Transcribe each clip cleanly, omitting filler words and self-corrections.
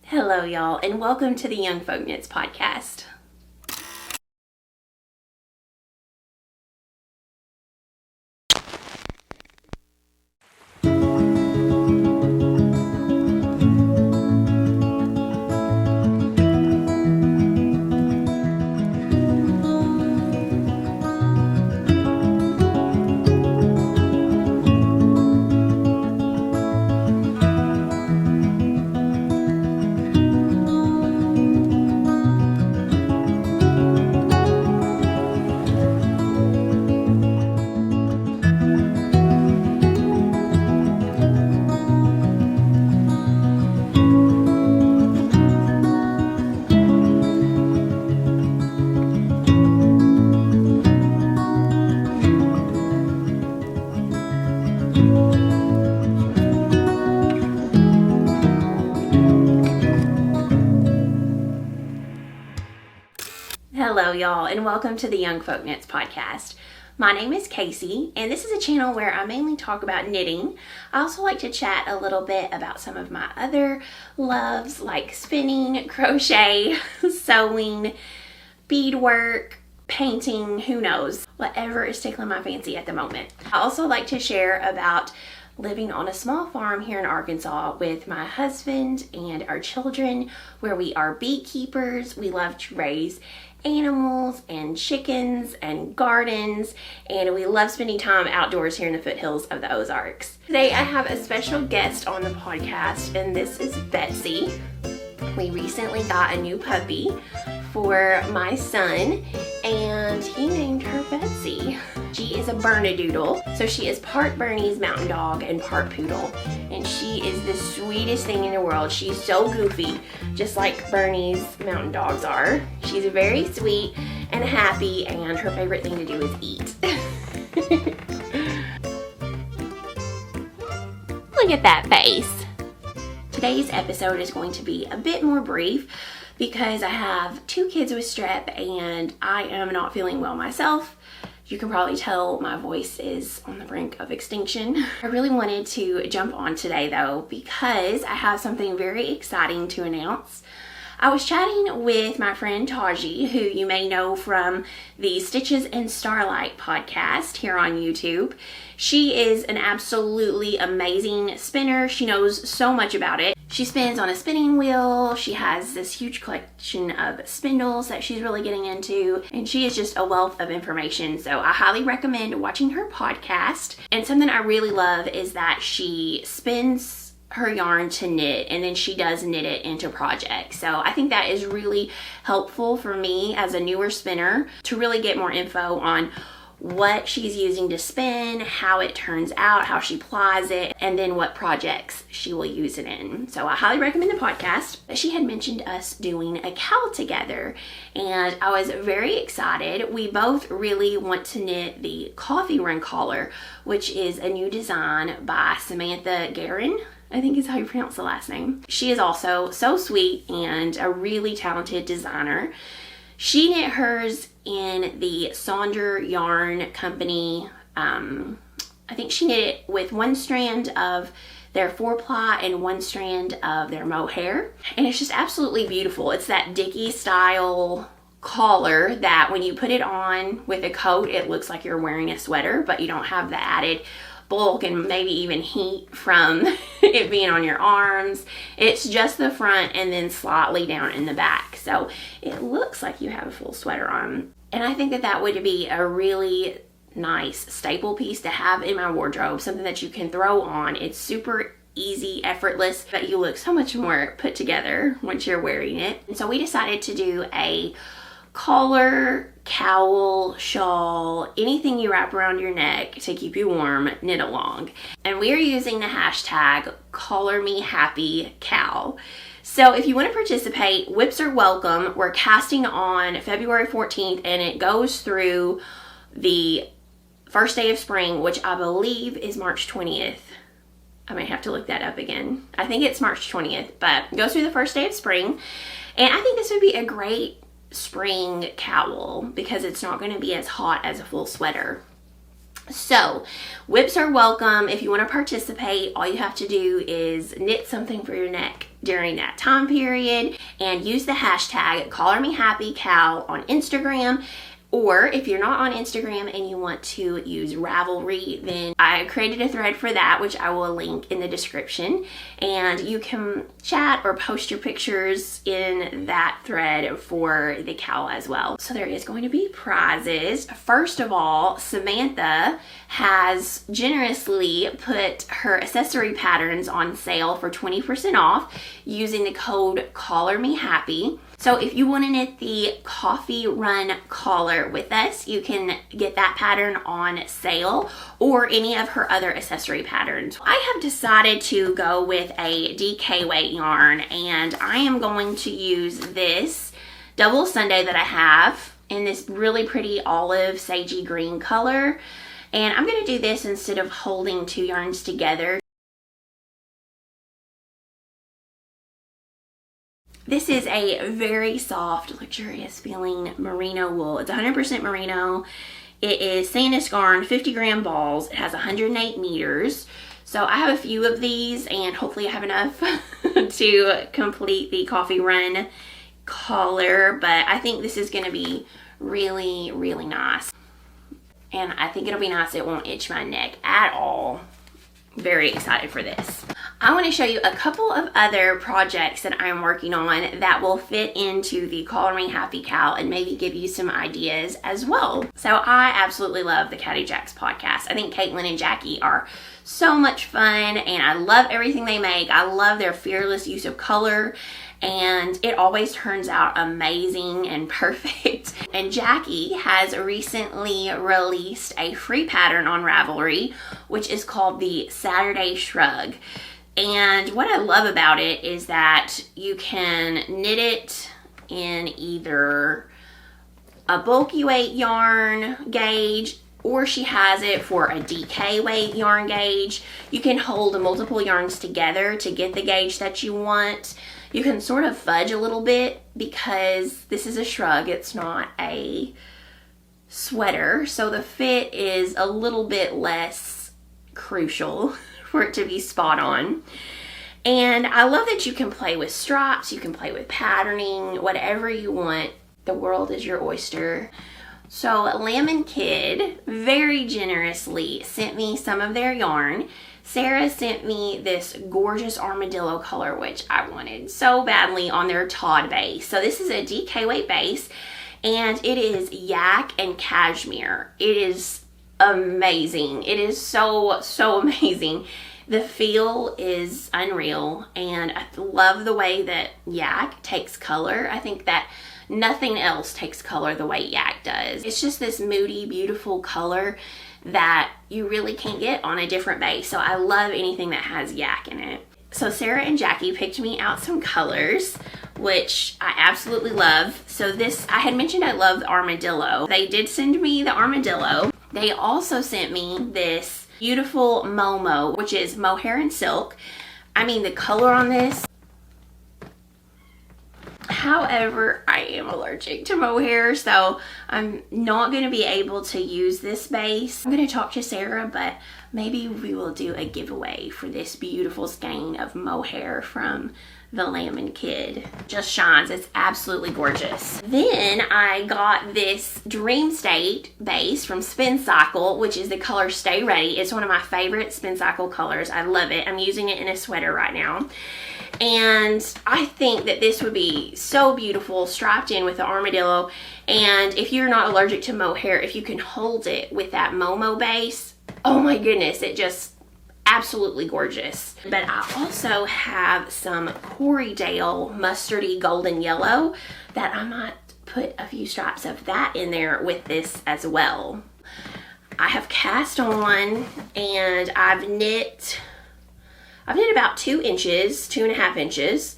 Hello, y'all, and welcome to the Young Folk Knits podcast. Hello, y'all, and welcome to the Young Folk Knits podcast. My name is Casey, and this is a channel where I mainly talk about knitting. I also like to chat a little bit about some of my other loves like spinning, crochet, sewing, beadwork, painting, who knows, whatever is tickling my fancy at the moment. I also like to share about living on a small farm here in Arkansas with my husband and our children, where we are beekeepers. We love to raise animals and chickens and gardens, and we love spending time outdoors here in the foothills of the Ozarks. Today I have a special guest on the podcast, and this is Betsy. We recently got a new puppy for my son, and he named her Betsy. She is a Bernedoodle, so she is part Bernese Mountain Dog and part Poodle, and she is the sweetest thing in the world. She's so goofy, just like Bernese Mountain Dogs are. She's very sweet and happy, and her favorite thing to do is eat. Look at that face. Today's episode is going to be a bit more brief because I have 2 kids with strep and I am not feeling well myself. You can probably tell my voice is on the brink of extinction. I really wanted to jump on today though because I have something very exciting to announce. I was chatting with my friend Taji, who you may know from the Stitches in Starlight podcast here on YouTube. She is an absolutely amazing spinner. She knows so much about it. She spins on a spinning wheel. She has this huge collection of spindles that she's really getting into, and she is just a wealth of information. So I highly recommend watching her podcast. And something I really love is that she spins her yarn to knit, and then she does knit it into projects. So I think that is really helpful for me as a newer spinner to really get more info on what she's using to spin, how it turns out, how she plies it, and then what projects she will use it in. So I highly recommend the podcast. She had mentioned us doing a cowl together, and I was very excited. We both really want to knit the coffee run collar, which is a new design by Samantha Guerin, I think is how you pronounce the last name. She is also so sweet and a really talented designer. She knit hers in the Sonder Yarn Company. I think she knit it with 1 strand of their 4-ply and 1 strand of their mohair. And it's just absolutely beautiful. It's that Dickie style collar that when you put it on with a coat, it looks like you're wearing a sweater, but you don't have the added bulk and maybe even heat from it being on your arms. It's just the front and then slightly down in the back, so it looks like you have a full sweater on. And I think that that would be a really nice staple piece to have in my wardrobe, something that you can throw on. It's super easy, effortless, but you look so much more put together once you're wearing it. And so we decided to do a collar, cowl, shawl, anything you wrap around your neck to keep you warm, knit along. And we are using the hashtag CollarMeHappyKAL. So if you want to participate, whips are welcome. We're casting on February 14th, and it goes through the first day of spring, which I believe is March 20th. I might have to look that up again. I think it's March 20th, but it goes through the first day of spring. And I think this would be a great spring cowl because it's not going to be as hot as a full sweater. So whips are welcome. If you want to participate, all you have to do is knit something for your neck during that time period, and use the hashtag CollarMeHappyKAL on Instagram. Or if you're not on Instagram and you want to use Ravelry, then I created a thread for that, which I will link in the description. And you can chat or post your pictures in that thread for the cowl as well. So there is going to be prizes. First of all, Samantha has generously put her accessory patterns on sale for 20% off using the code CollarMeHappy. So if you want to knit the coffee run collar with us, you can get that pattern on sale, or any of her other accessory patterns. I have decided to go with a DK weight yarn, and I am going to use this double Sunday that I have in this really pretty olive sagey green color. And I'm going to do this instead of holding two yarns together. This is a very soft, luxurious feeling merino wool. It's 100% merino. It is Sandisgarn 50-gram balls. It has 108 meters. So I have a few of these, and hopefully I have enough to complete the coffee run collar. But I think this is going to be really, really nice. And I think it'll be nice. It won't itch my neck at all. Very excited for this. I want to show you a couple of other projects that I'm working on that will fit into the CollarMeHappyKAL and maybe give you some ideas as well. So I absolutely love the Catty Jacks podcast. I think Caitlin and Jackie are so much fun, and I love everything they make. I love their fearless use of color, and it always turns out amazing and perfect. And Jackie has recently released a free pattern on Ravelry, which is called the Saturday Shrug. And what I love about it is that you can knit it in either a bulky weight yarn gauge, or she has it for a DK weight yarn gauge. You can hold multiple yarns together to get the gauge that you want. You can sort of fudge a little bit because this is a shrug, it's not a sweater. So the fit is a little bit less crucial for it to be spot on. And I love that you can play with stripes, you can play with patterning, whatever you want. The world is your oyster. So Lemon Kid very generously sent me some of their yarn. Sarah sent me this gorgeous armadillo color, which I wanted so badly, on their Todd base. So this is a DK weight base, and it is yak and cashmere. It is amazing. It is so amazing. The feel is unreal, and I love the way that yak takes color. I think that nothing else takes color the way yak does. It's just this moody, beautiful color that you really can't get on a different base. So I love anything that has yak in it. So Sarah and Jackie picked me out some colors, which I absolutely love. So this, I had mentioned I love the armadillo. They did send me the armadillo. They also sent me this beautiful Momo, which is mohair and silk. I mean, the color on this. However, I am allergic to mohair, so I'm not going to be able to use this base. I'm going to talk to Sarah, but maybe we will do a giveaway for this beautiful skein of mohair from the Lemon Kid. Just shines. It's absolutely gorgeous. Then I got this Dream State base from Spin Cycle, which is the color Stay Ready. It's one of my favorite Spin Cycle colors. I love it. I'm using it in a sweater right now. And I think that this would be so beautiful striped in with the armadillo. And if you're not allergic to mohair, if you can hold it with that Momo base, oh my goodness, it just absolutely gorgeous. But I also have some Corriedale mustardy golden yellow that I might put a few stripes of that in there with this as well. I have cast on, and I've knit about 2 inches, 2.5 inches.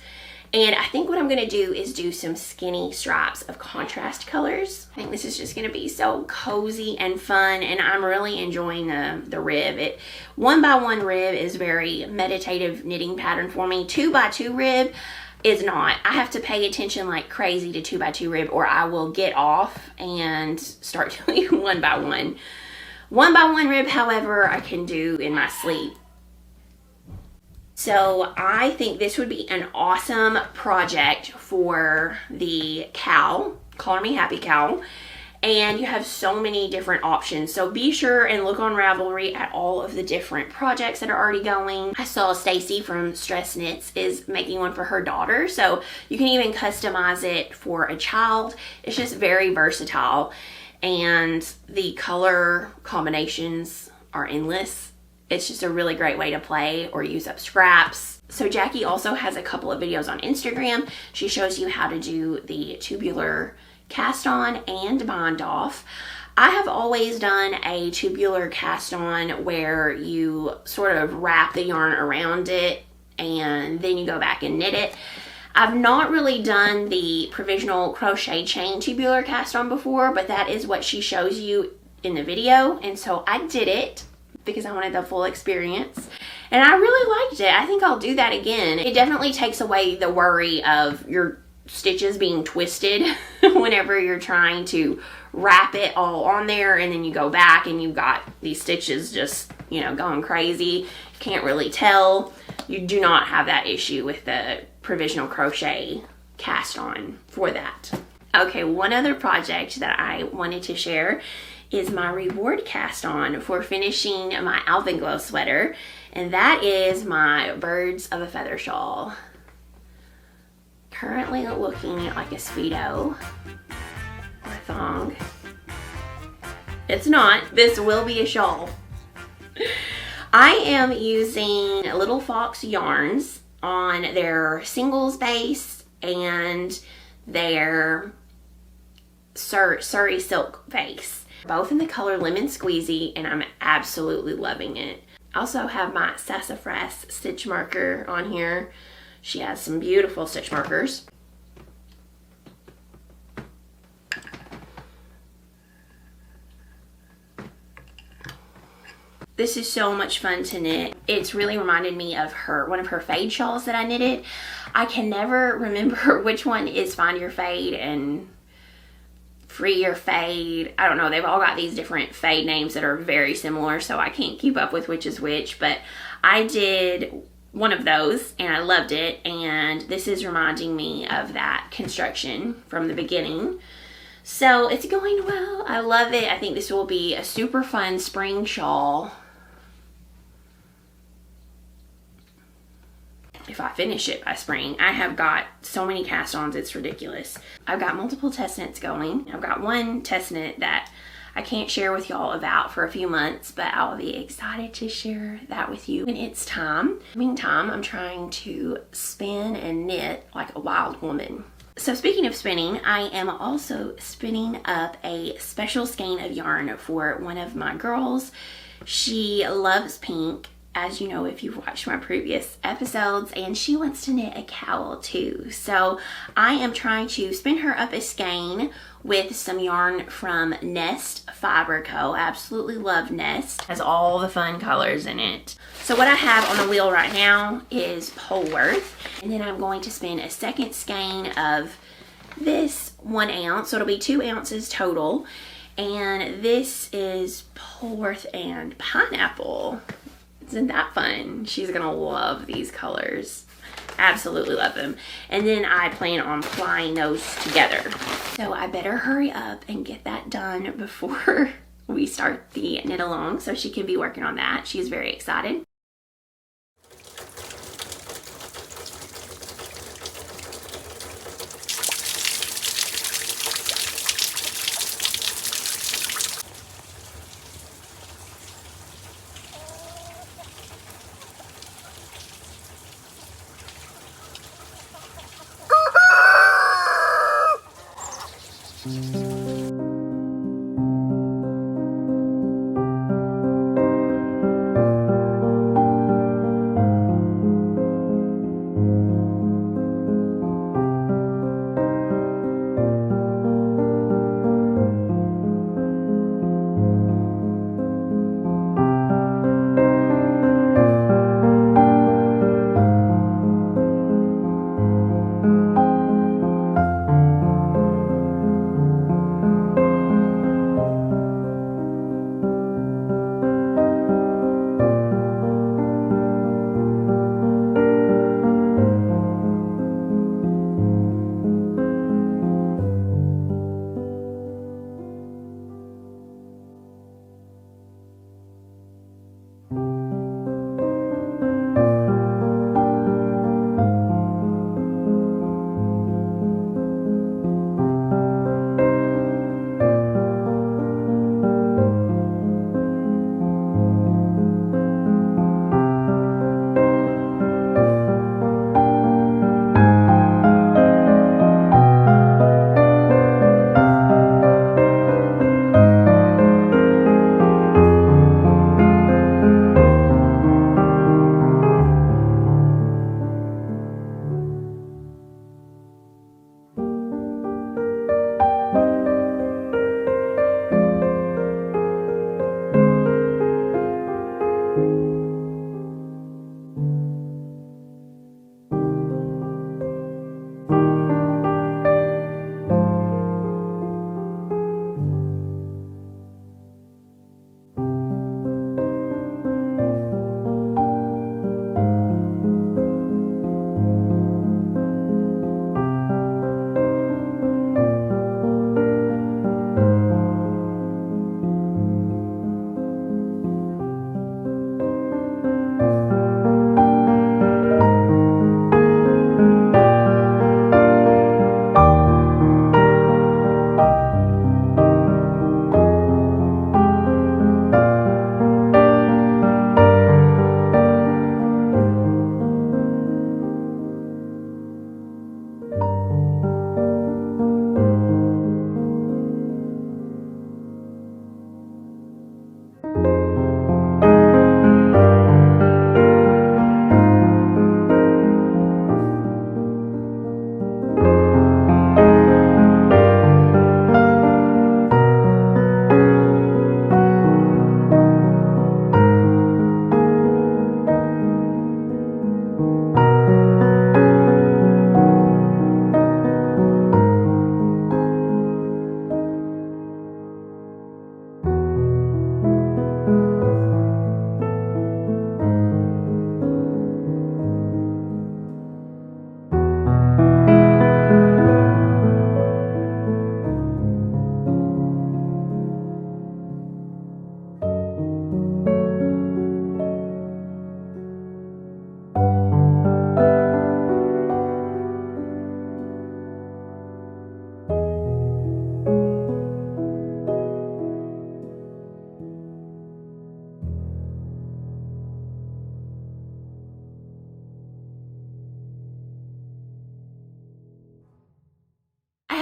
And I think what I'm going to do is do some skinny stripes of contrast colors. I think this is just going to be so cozy and fun, and I'm really enjoying the rib. 1x1 rib is very meditative knitting pattern for me. 2x2 rib is not. I have to pay attention like crazy to 2x2 rib, or I will get off and start doing 1x1. 1x1 rib, however, I can do in my sleep. So I think this would be an awesome project for the cow, CollarMeHappyKAL. And you have so many different options. So be sure and look on Ravelry at all of the different projects that are already going. I saw Stacy from Stress Knits is making one for her daughter. So you can even customize it for a child. It's just very versatile. And the color combinations are endless. It's just a really great way to play or use up scraps. So Jackie also has a couple of videos on Instagram. She shows you how to do the tubular cast on and bind off. I have always done a tubular cast on where you sort of wrap the yarn around it and then you go back and knit it. I've not really done the provisional crochet chain tubular cast on before, but that is what she shows you in the video, and so I did it because I wanted the full experience and I really liked it. I think I'll do that again. It definitely takes away the worry of your stitches being twisted whenever you're trying to wrap it all on there and then you go back and you've got these stitches just, you know, going crazy. You can't really tell. You do not have that issue with the provisional crochet cast on for that. Okay, one other project that I wanted to share is my reward cast on for finishing my Alpenglow sweater, and that is my Birds of a Feather shawl. Currently looking like a Speedo or a thong. It's not. This will be a shawl. I am using Little Fox yarns on their singles base and their Surrey silk base. Both in the color Lemon Squeezy, and I'm absolutely loving it. I also have my Sassafras stitch marker on here. She has some beautiful stitch markers. This is so much fun to knit. It's really reminded me of one of her fade shawls that I knitted. I can never remember which one is Find Your Fade and Free Your Fade. I don't know. They've all got these different fade names that are very similar, so I can't keep up with which is which, but I did one of those and I loved it, and this is reminding me of that construction from the beginning. So it's going well. I love it. I think this will be a super fun spring shawl if I finish it by spring. I have got so many cast-ons, it's ridiculous. I've got multiple test knits going. I've got one test knit that I can't share with y'all about for a few months, but I'll be excited to share that with you when it's time. Meantime, I'm trying to spin and knit like a wild woman. So speaking of spinning, I am also spinning up a special skein of yarn for one of my girls. She loves pink, as you know if you've watched my previous episodes, and she wants to knit a cowl too. So I am trying to spin her up a skein with some yarn from Nest Fiber Co. Absolutely love Nest. Has all the fun colors in it. So what I have on the wheel right now is Polworth, and then I'm going to spin a second skein of this 1 ounce, so it'll be 2 ounces total, and this is Polworth and Pineapple. Isn't that fun? She's gonna love these colors. Absolutely love them. And then I plan on plying those together. So I better hurry up and get that done before we start the knit along so she can be working on that. She's very excited.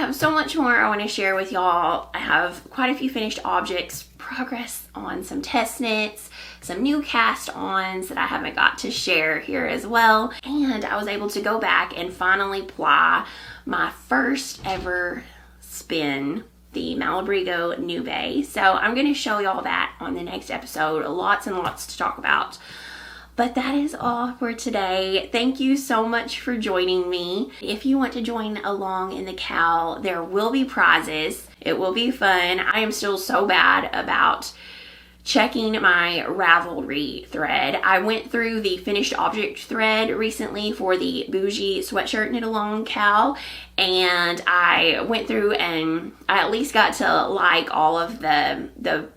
have so much more I want to share with y'all. I have quite a few finished objects, progress on some test knits, some new cast-ons that I haven't got to share here as well. And I was able to go back and finally ply my first ever spin, the Malabrigo Nube. So I'm going to show y'all that on the next episode. Lots and lots to talk about. But that is all for today. Thank you so much for joining me. If you want to join along in the KAL, there will be prizes. It will be fun. I am still so bad about checking my Ravelry thread. I went through the finished object thread recently for the bougie sweatshirt knit along KAL, and I went through and I at least got to like all of the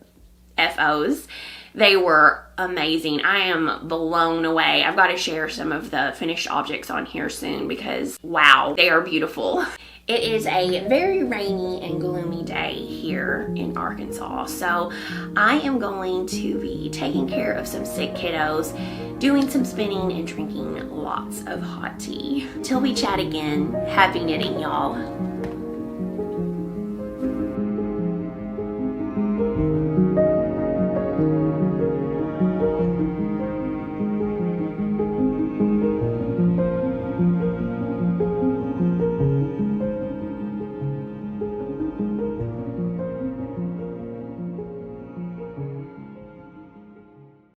FOs. They were amazing. I am blown away. I've got to share some of the finished objects on here soon because wow, they are beautiful. It is a very rainy and gloomy day here in Arkansas, so I am going to be taking care of some sick kiddos, doing some spinning, and drinking lots of hot tea. Till we chat again, happy knitting, y'all.